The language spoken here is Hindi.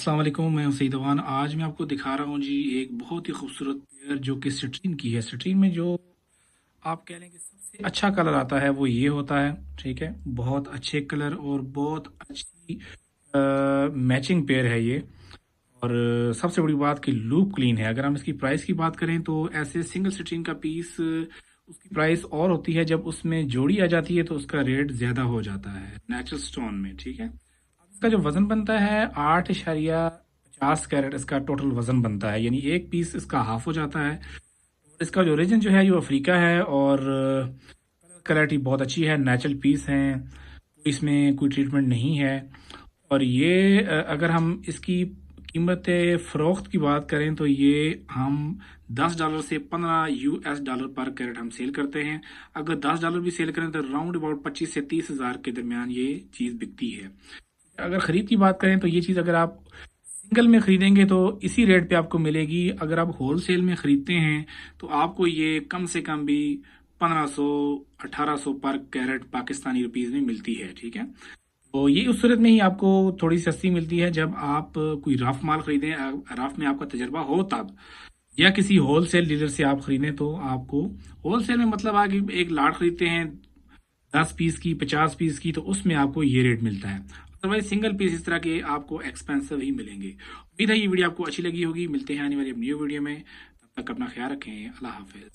अस्सलाम वालेकुम, मैं हूं सईद अवान। आज मैं आपको दिखा रहा हूं जी एक बहुत ही खूबसूरत पेयर जो कि सिट्रीन की है। सिट्रीन में जो आप कह लें कि सबसे अच्छा कलर आता है वो ये होता है। ठीक है, बहुत अच्छे कलर और बहुत अच्छी मैचिंग पेयर है ये। और सबसे बड़ी बात कि लूप क्लीन है। अगर हम इसकी प्राइस की बात करें तो ऐसे सिंगल सिट्रीन का पीस उसकी प्राइस और होती है, जब उसमें जोड़ी आ जाती है तो उसका रेट ज़्यादा हो जाता है नेचुरल स्टोन में। ठीक है, इसका जो वजन बनता है 8.50 कैरेट इसका टोटल वजन बनता है, यानी एक पीस इसका हाफ हो जाता है। और इसका जो ओरिजिन जो है ये अफ्रीका है और क्वालिटी बहुत अच्छी है, नेचुरल पीस हैं, कोई इसमें कोई ट्रीटमेंट नहीं है। और ये अगर हम इसकी कीमत फ़रोख्त की बात करें तो ये हम $10 से $15 पर कैरेट हम सेल करते हैं। अगर $10 भी सेल करें तो राउंड अबाउट 25 से 30 हज़ार के दरमियान ये चीज़ बिकती है। अगर ख़रीद की बात करें तो ये चीज़ अगर आप सिंगल में ख़रीदेंगे तो इसी रेट पे आपको मिलेगी। अगर आप होलसेल में ख़रीदते हैं तो आपको ये कम से कम भी 1500 1800 पर कैरेट पाकिस्तानी रुपीज़ में मिलती है। ठीक है, तो ये उस सूरत में ही आपको थोड़ी सस्ती मिलती है जब आप कोई रफ माल ख़रीदें, रफ में आपका तजर्बा हो तब, या किसी होलसेल डीलर से आप ख़रीदें तो आपको होलसेल में मतलब आगे एक लाट ख़रीदते हैं 10 पीस की 50 पीस की तो उसमें आपको ये रेट मिलता है। अदरवाइज सिंगल पीस इस तरह के आपको एक्सपेंसिव ही मिलेंगे। उम्मीद है ये वीडियो आपको अच्छी लगी होगी। मिलते हैं आने वाली न्यू वीडियो में, तब तक अपना ख्याल रखें। अल्लाह हाफिज़।